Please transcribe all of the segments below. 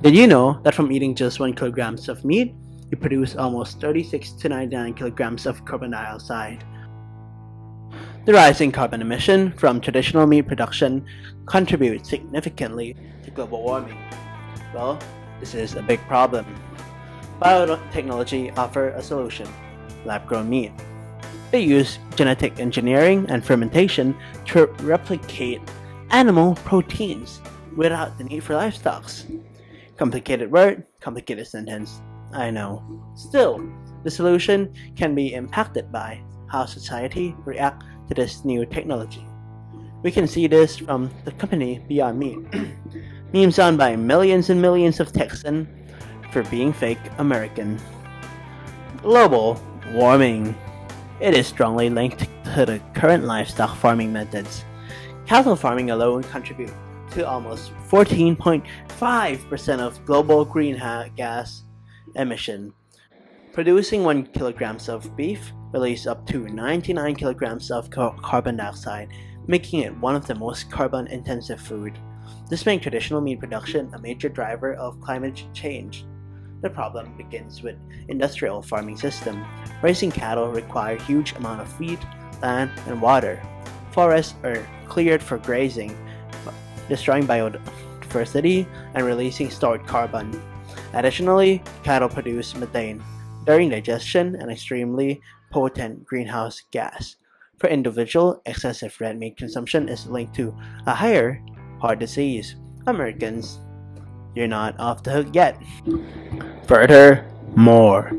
Did you know that from eating just 1 kilograms of meat, you produce almost 36 to 99 kilograms of carbon dioxide? The rising carbon emission from traditional meat production contributes significantly to global warming. Well, this is a big problem. Biotechnology offers a solution: lab-grown meat. They use genetic engineering and fermentation to replicate animal proteins without the need for livestock. Complicated word, complicated sentence. I know. Still, the solution can be impacted by how society reacts to this new technology. We can see this from the company Beyond Meat. Memes on by millions and millions of Texans for being fake American. Global warming. It is strongly linked to the current livestock farming methods. Cattle farming alone contribute to almost 14.5% of global greenhouse gas emission. Producing 1 kilograms of beef releases up to 99 kilograms of carbon dioxide, making it one of the most carbon-intensive food. This makes traditional meat production a major driver of climate change. The problem begins with industrial farming system. Raising cattle requires huge amount of feed, land, and water. Forests are cleared for grazing, destroying biodiversity and releasing stored carbon. Additionally, cattle produce methane during digestion, an extremely potent greenhouse gas. For individual, excessive red meat consumption is linked to a higher heart disease. Americans, you're not off the hook yet. Furthermore,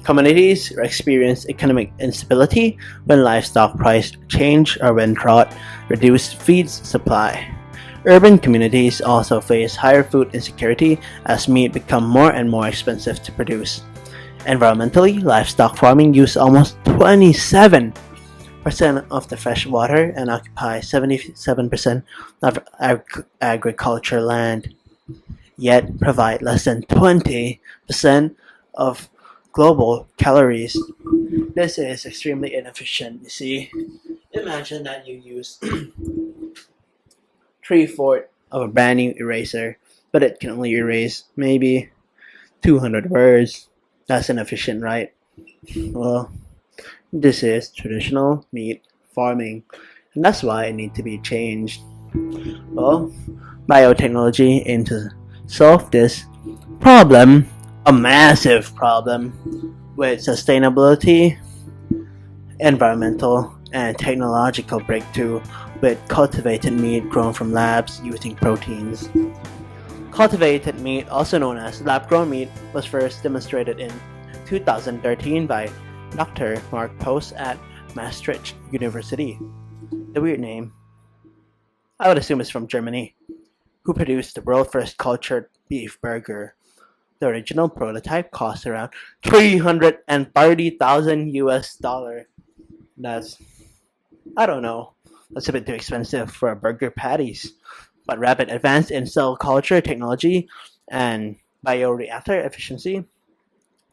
communities experience economic instability when livestock price change or when drought reduce feed supply. Urban communities also face higher food insecurity as meat become more and more expensive to produce. Environmentally, livestock farming uses almost 27% of the fresh water and occupies 77% of agriculture land, yet provide less than 20% of global calories. This is extremely inefficient, you see. Imagine that you use 3/4 of a brand new eraser, but it can only erase maybe 200 words. That's inefficient, right? Well, this is traditional meat farming, and that's why it needs to be changed. Well, biotechnology aims to solve this problem, a massive problem, with sustainability, environmental, and technological breakthrough with cultivated meat grown from labs using proteins. Cultivated meat, also known as lab-grown meat, was first demonstrated in 2013 by Dr. Mark Post at Maastricht University. The weird name. I would assume it's from Germany, who produced the world's first cultured beef burger. The original prototype cost around 330,000 US dollar. That's, I don't know, that's a bit too expensive for a burger patties. But rapid advance in cell culture technology and bioreactor efficiency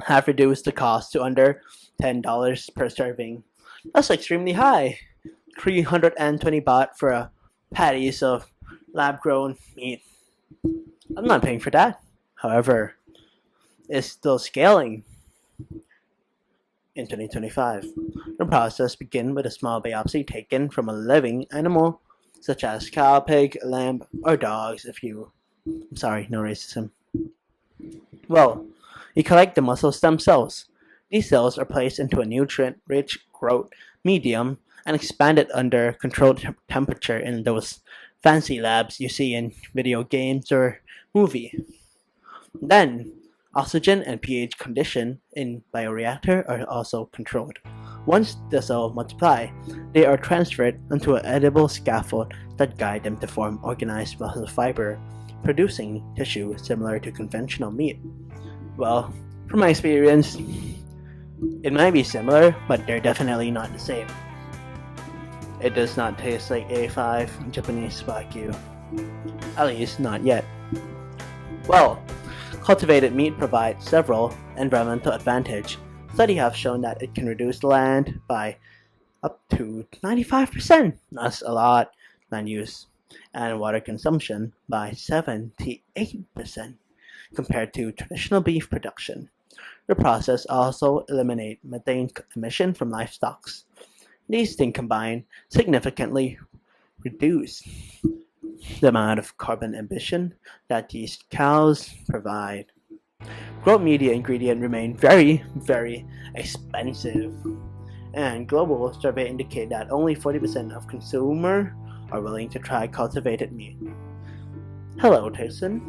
have reduced the cost to under $10 per serving. That's extremely high. 320 baht for a patties of lab-grown meat. I'm not paying for that. However, it's still scaling. In 2025, the process begins with a small biopsy taken from a living animal, such as cow, pig, lamb, or dogs. I'm sorry, no racism. Well, you collect the muscle stem cells. These cells are placed into a nutrient-rich growth medium and expanded under controlled temperature in those fancy labs you see in video games or movie. Then, oxygen and pH condition in bioreactor are also controlled. Once the cells multiply, they are transferred onto an edible scaffold that guide them to form organized muscle fiber, producing tissue similar to conventional meat. Well, from my experience, it might be similar, but they're definitely not the same. It does not taste like A5 Japanese Wagyu. At least, not yet. Well, cultivated meat provides several environmental advantages. Studies have shown that it can reduce land by up to 95%, that's a lot, land use, and water consumption by 78%. compared to traditional beef production. The process also eliminates methane emission from livestock. These things combined significantly reduce the amount of carbon emission that these cows provide. Growth media ingredient remain very expensive, and global survey indicate that only 40% of consumers are willing to try cultivated meat. Hello, Tyson.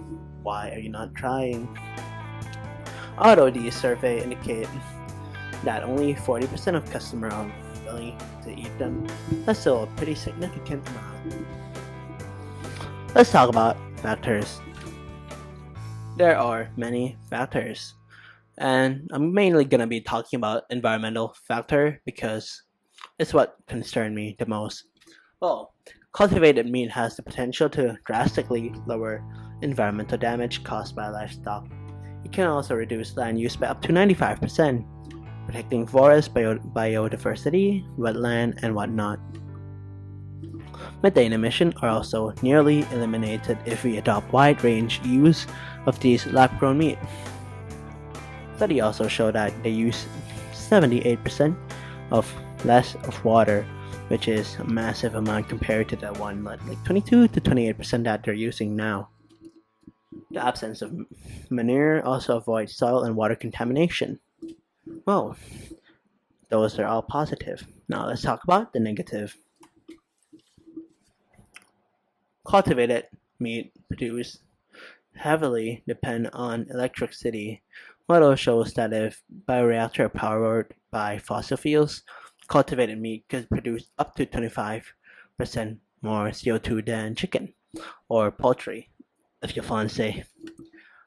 Why are you not trying? Although these survey indicate that only 40% of customers are willing to eat them, that's still a pretty significant amount. Let's talk about factors. There are many factors, and I'm mainly going to be talking about environmental factor because it's what concerned me the most. Well, cultivated meat has the potential to drastically lower environmental damage caused by livestock. It can also reduce land use by up to 95%, protecting forest biodiversity, wetland, and whatnot. Methane emissions are also nearly eliminated if we adopt wide-range use of these lab-grown meat. Study also show that they use 78% of less of water, which is a massive amount compared to the one like 22 to 28% that they're using now. The absence of manure also avoids soil and water contamination. Well, those are all positive. Now let's talk about the negative. Cultivated meat produced heavily depend on electricity. Model shows that if bioreactors are powered by fossil fuels, cultivated meat could produce up to 25% more CO2 than chicken or poultry, if you fancy.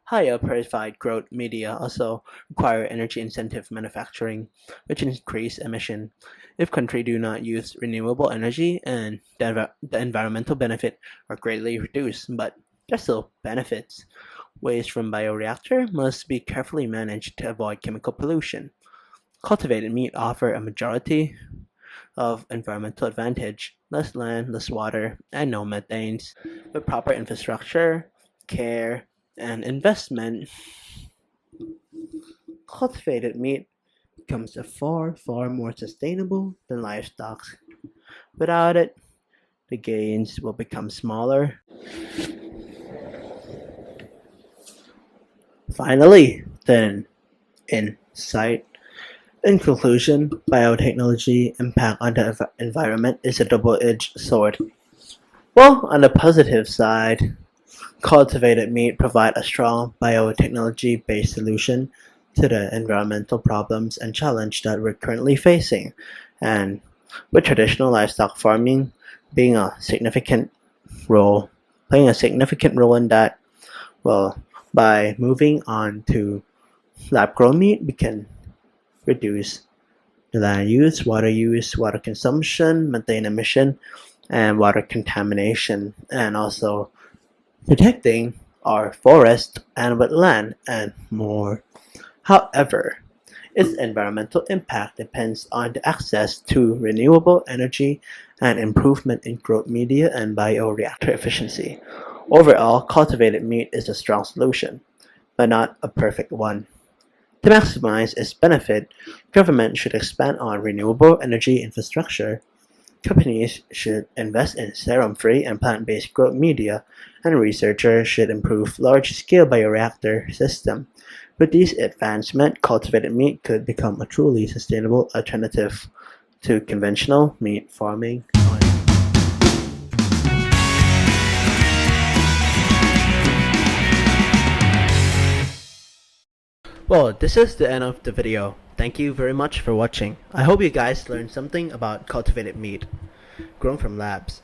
Higher purified growth media also require energy intensive manufacturing, which increase emission. If countries do not use renewable energy, and the environmental benefit are greatly reduced, but there are still benefits. Waste from bioreactor must be carefully managed to avoid chemical pollution. Cultivated meat offer a majority of environmental advantage: less land, less water, and no methanes. With proper infrastructure, care, and investment, cultivated meat becomes a far more sustainable than livestock. Without it, the gains will become smaller. Finally, then, in sight. In conclusion, biotechnology impact on the environment is a double-edged sword. Well, on the positive side, cultivated meat provide a strong biotechnology-based solution to the environmental problems and challenge that we're currently facing. And with traditional livestock farming being a significant playing a significant role in that, well, by moving on to lab-grown meat, we can reduce the land use, water consumption, methane emission, and water contamination, and also protecting our forest and wetland and more. However, its environmental impact depends on the access to renewable energy and improvement in growth media and bioreactor efficiency. Overall, cultivated meat is a strong solution, but not a perfect one. To maximize its benefit, government should expand on renewable energy infrastructure. Companies should invest in serum-free and plant-based growth media, and researchers should improve large-scale bioreactor system. With these advancements, cultivated meat could become a truly sustainable alternative to conventional meat farming. Well, this is the end of the video. Thank you very much for watching. I hope you guys learned something about cultivated meat grown from labs.